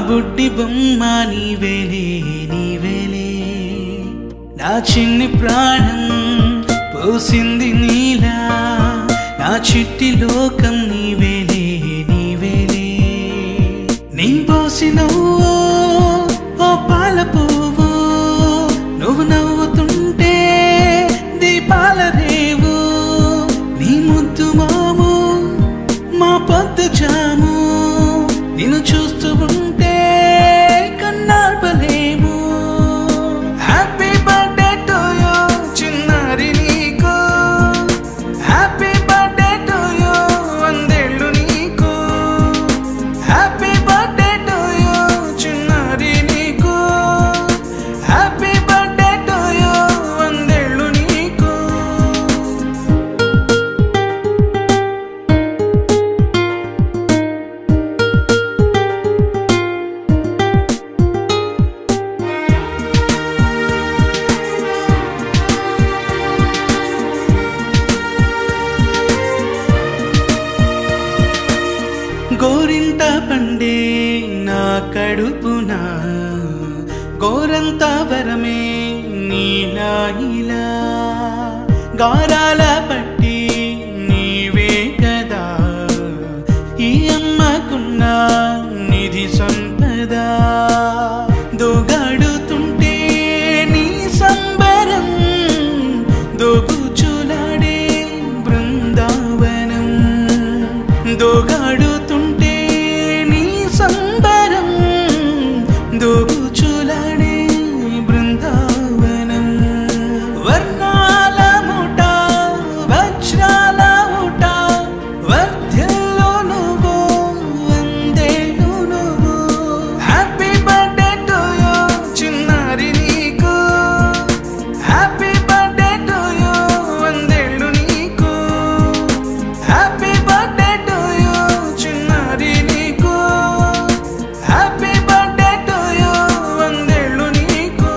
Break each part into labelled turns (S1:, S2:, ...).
S1: బుడ్డి బొమ్మ నీవేలే నీవేలే నా చిన్ని ప్రాణం పోసింది నీలా నా చిట్టి లోకం నీవేలే నీవేలే నీ పోసినవో ఓ పాల పువ్వు నువ్వు నవ్వుతుంటే దీపాల రేవు నీ ముద్దు మాము మా పొద్దు జాము నిన్ను చూస్తూ ఉంటే కన్నార్పలేము హ్యాపీ బర్త్డే టు యూ చిన్నారి నీకు హ్యాపీ బర్త్డే టు యూ వందేళ్ళు నీకు హ్యాపీ బర్త్డే టు యూ చిన్నారి నీకు హ్యాపీ బర్త్డే టు యూ వందేళ్ళు నీకు గోరింట పండే నా కడుపున గోరంత వరమే నీలా ఇలా గారాల పట్టి నీవే కదా ఈ అమ్మకున్న నిధి సంపద దోగాడుతుంటే నీ సంబరం దోబుచులాడే బృందావనం దోగాడుతుంటే నీ సంబరం దోబుచులాడే బృందావనం వర్ణాల ముఠ వజ్రాల ఊట వర్ధ్యల్లో నువ్వు వందేళ్ళు నువ్వు హ్యాపీ బర్త్డే టు యూ చిన్నారి నీకు హ్యాపీ బర్త్డే టు యూ వందేళ్ళు నీకు హ్యాపీ బర్త్డే టు యూ చిన్నారి నీకు హ్యాపీ బర్త్డే టు యూ వందేళ్ళు నీకు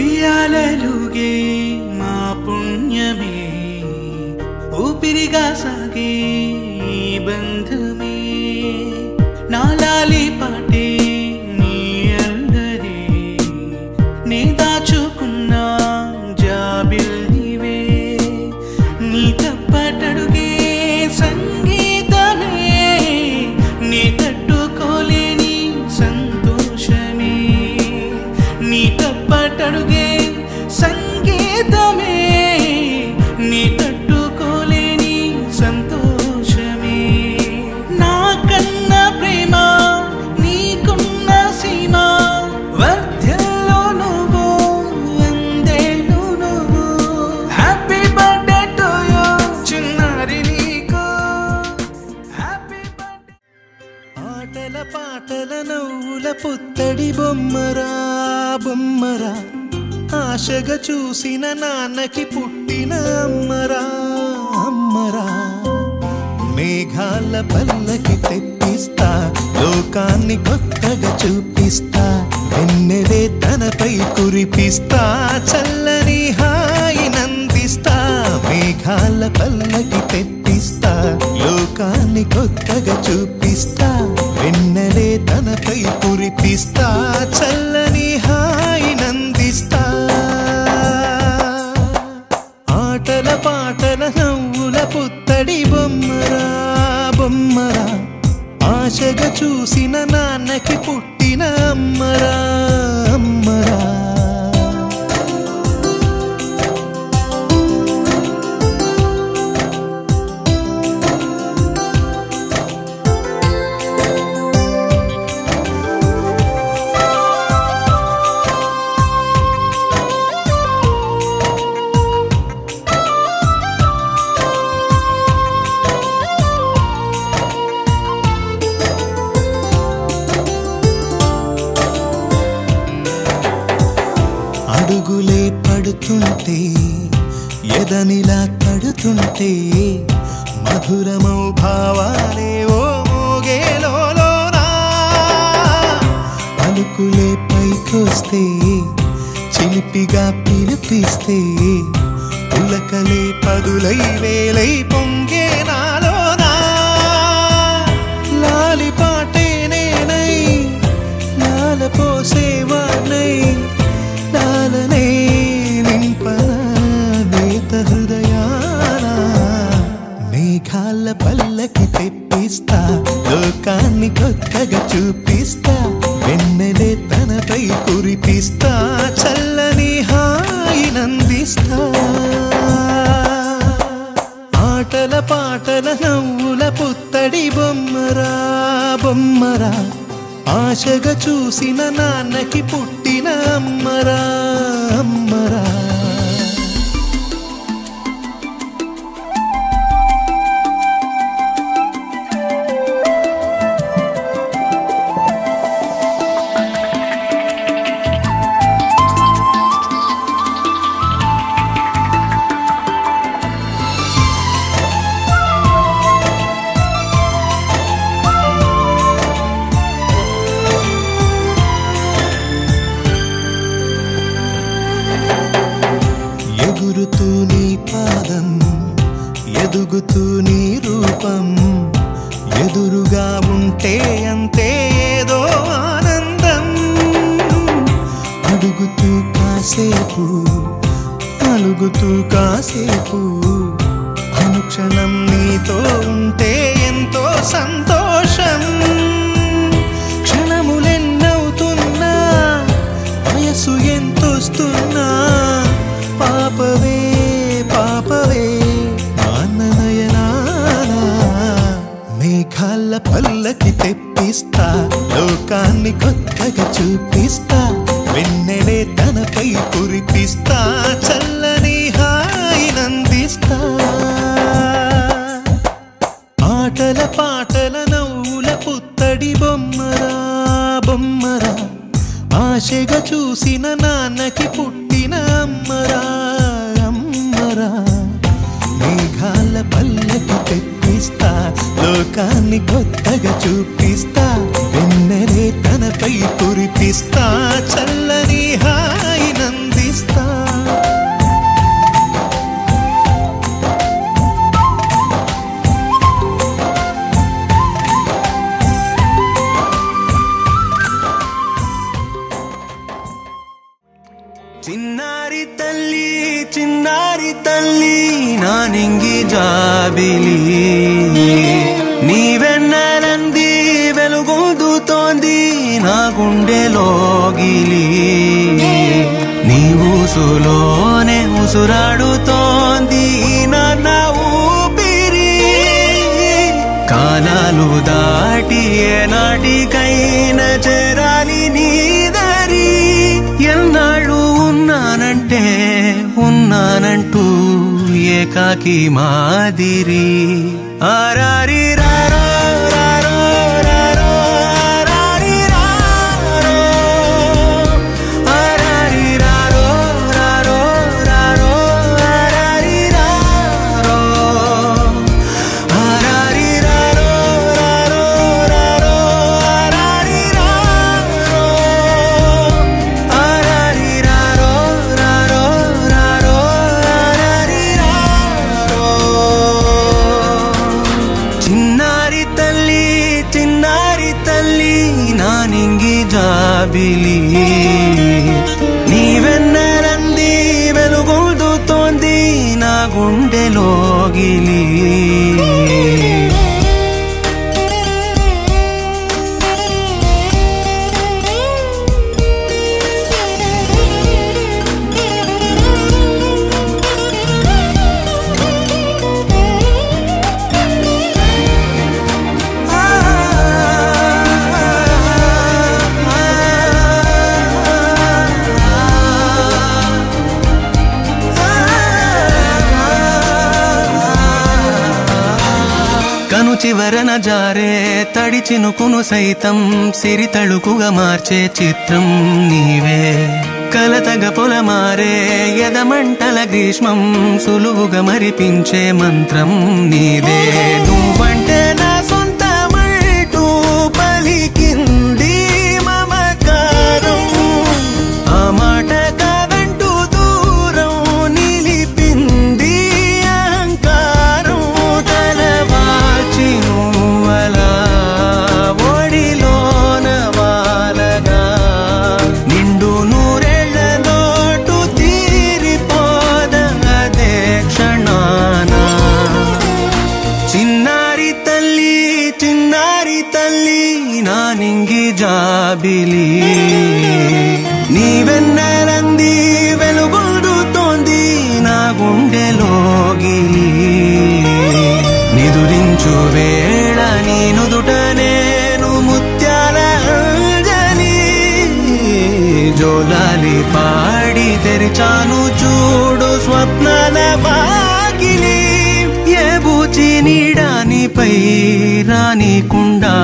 S1: ఉయ్యాలలుగే మా పుణ్యమే ఊపిరిగా సాగే ఈ బంధమే నాలాలి పాటే నీ అల్లరే నే దాచుకున్న జాబిల్లివే నీ తప్పటడుగే సంగీతమే నీ తట్టుకోలేని సంతోషమే నీ తప్పటడుగే సంగీతమే నీ తట్టుకోలేని సంతోషమే నా కన్న ప్రేమ నీకున్న సీమ వర్ధ్యల్లో నువ్వు వందేళ్ళు నువ్వు హ్యాపీ బర్త్డే టు యూ చిన్నారి నీకు హ్యాపీ బర్త్డే ఆటల పాటల నవ్వుల పుత్తడి బొమ్మరా బొమ్మరా ఆశగా చూసిన నాన్నకి పుట్టిన అమ్మరా అమ్మరా మేఘాల పల్లకి తెప్పిస్తా లోకాన్ని కొత్తగా చూపిస్తా వెన్నెలే తనపై కురిపిస్తా చల్లని హాయి నందిస్తా మేఘాల పల్లకి తెప్పిస్తా లోకాన్ని కొత్తగా చూపిస్తా వెన్నెలే తనపై కురిపిస్తా చల్లని హాయి నందిస్తా ఆటల పాటల నవ్వుల పుత్తడి బొమ్మరా బొమ్మరా ఆశగా చూసిన నాన్నకి పుట్టిన అమ్మరా అమ్మరా అడుగులే పడుతుంటే ఎదనిలా తడుతుంటే మధురమౌ భావాలే ఓ మోగేలోనా పలుకులే పైకొస్తే చిలిపిగా పిలిపిస్తే పులకలే పదులై వేలై పొంగే నాలోనా లాలి పాటే నేనై లాల పోసేవాణ్ణై లాలనే నింపన నేత హృదయాన మేఘాల పల్లకి తెప్పిస్తా లోకాన్ని కొత్తగా చూపిస్తా వెన్నెలే తనపై కురిపిస్తా చల్లని హాయినందిస్తా ఆటల పాటల నవ్వుల పుత్తడి బొమ్మరా బొమ్మరా ఆశగా చూసిన నాన్నకి పుట్టిన అమ్మరా అమ్మరా ఎగురుతూ నీ పాదం ఎదుగుతూ నీ రూపం ఎదురుగా ఉంటే అంతే ఏదో ఆనందం అడుగుతూ కాసేపు అలుగుతూ కాసేపు అనుక్షణం నీతో ఉంటే ఎంతో సంతోషం క్షణములెన్నవుతున్నా వయసు ఎంతొస్తున్నా పాపవే పాపవే నాన్ననయనానా మేఘాల పల్లకి తెప్పిస్తా లోకాన్ని కొత్తగా చూపిస్తా వెన్నెలే తనపై కురిపిస్తా చల్లని హాయినందిస్తా ఆటల పాటల నవ్వుల పుత్తడి బొమ్మరా బొమ్మరా ఆశగా చూసిన నాన్నకి పుట్టిన అమ్మరా అమ్మరా మేఘాల పల్లకి తెప్పిస్తా లోకాన్ని కొత్తగా చూపిస్తా వెన్నెలే తనపై కురిపిస్తా చల్లని హాయినందిస్తా
S2: చిన్నారి తల్లి నా నింగి జాబిలి నీవెన్నెలంది వెలుగొందుతోంది నా గుండెలోగిలి నీ ఊసులోనే ఉసురాడుతోంది నా ఊపిరి కాలాలు దాటి ఏనాటికైనా చేరాలి నీ దారి ఎన్నాళ్ళు ఉన్నానంటే ఉన్నానంటూ ఏకాకి మాదిరి ఆరారి రారో రారో రారో ఆరారి రారో ఆరారి రారో రారో రారో ఆరారి రారో ఆరారి రారో రారో రారో ఆరారి రారో ఆరారి రారో రారో రారో ఆరారి రారో చిన్నారి తల్లి నా నింగి జాబిలి నీవెన్నెలంది వెలుగొందుతోంది నా గుండెలోగిలి కను చివరన జారే తడి చినుకును సైతం సిరి తళుకుగా మార్చే చిత్రం నీవే కలతగ పొలమారే ఎదమంటల గ్రీష్మం సులువుగా మరిపించే మంత్రం నీదే నువ్వంటే నా సొంతమంటూ పలికింది మమకారం ఆ మాట కాదంటూ దూరం నిలిపింది అహంకారం తలవాచి నువ్వలా ఒడిలోన వాలగా నిండు నూరేళ్ల లోటు తీరిపోదదే క్షణాన చిన్నారి తల్లి నా నింగి జాబిలి నీవెన్నెలంది వెలుగొందుతోంది నా గుండెలోగిలి నిదురించు వేళ నీ నుదుట నేను ముత్యాల అంజలి జోలాలి పాడి తెరిచాను చూడు స్వప్నాల వాకిలి ఏ బూచి నీడానిపై రానికుండా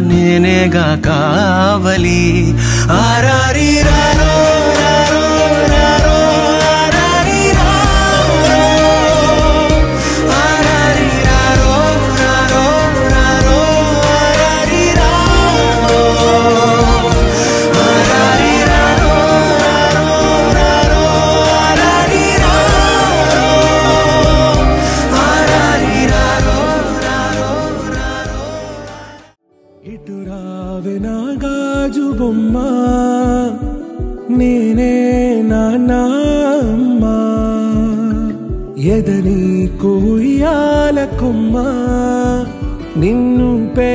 S2: నేనేగా కావలి ఆరారి రారో రారో రారో ఆరారి రారో ఆరారి రారో రారో రారో ఆరారి రారో ఆరారి రారో రారో రారో ఆరారి రారో ఆరారి రారో రారో రారో
S3: ఇటు రావే నా గాజు బొమ్మ నేనే నాన్నమ్మ ఎదని కుయ్యాల కొమ్మ నిన్ను పే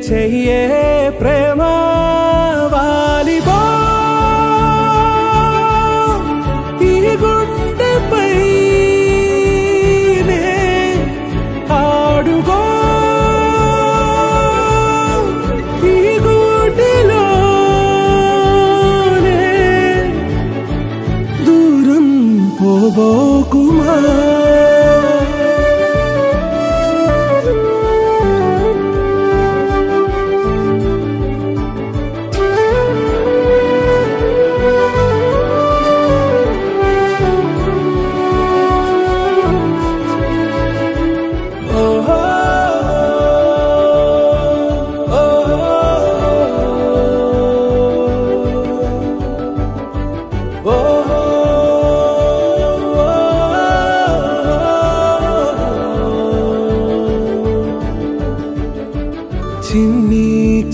S3: చెయ్యే ప్రేమ వాలిబో ఈ గుండెపై నే ఆడుగో ఈ గుడిలోనే దూరం పోబోకుమా చిన్ని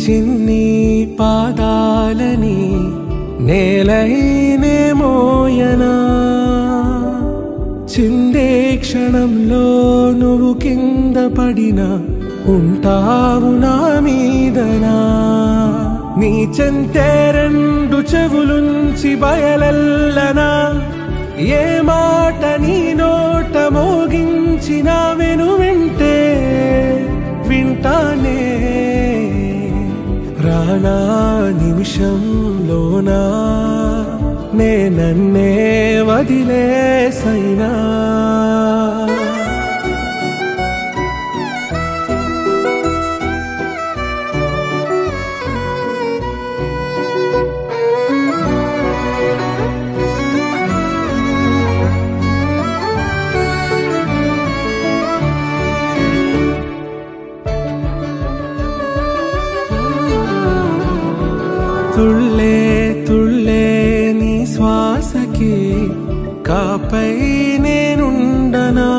S3: చిన్ని పాదాలని నేలైనే మోయనా చిందే క్షణంలో నువ్వు కింద పడినా ఉంటావు నా మీదనా నీ చెంతే రెండు చెవులుంచి బయలెల్లనా ఏ మాట నీ నోట మోగించిన వెను వింటే వింటానే రానా నిమిషంలోనా నే నన్నే వదిలేసైనా తుళ్ళే తుళ్ళే నీ శ్వాసకి కాపై నేనుండనా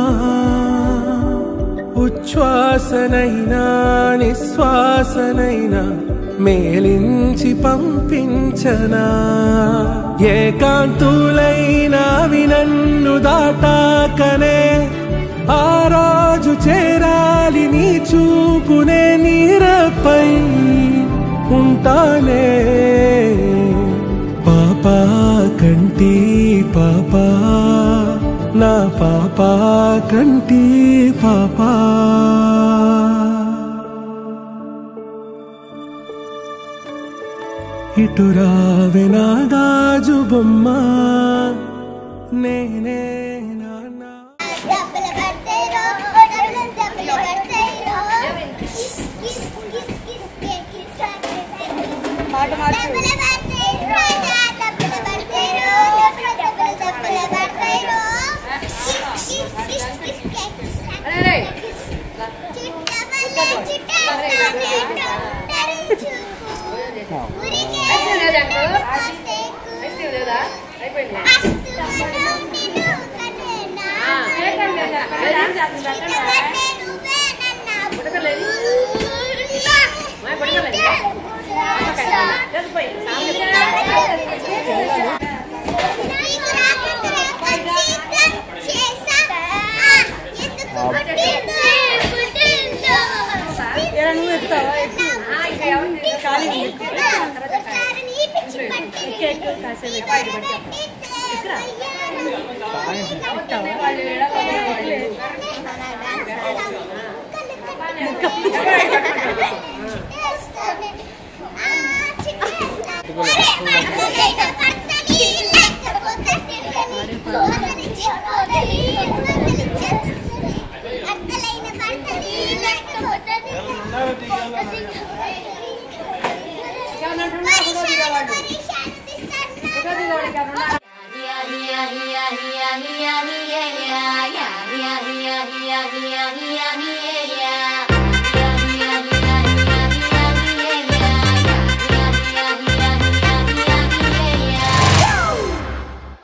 S3: ఉచ్ఛ్వాసనైనా నిశ్వాసనైనా మేలించి పంపించనా ఏకాంతులైనా వినన్ను దాటాకనే ఆ రోజు చేరాలి నీ చూపునే నీరపై ఉంటానే పాపా కంటి పాపా నా పాపా కంటి పాపా ఇటు రావే నా గాజు బొమ్మ నేనే నాన్న
S4: పాట మార్చు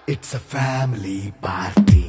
S2: It's a family party.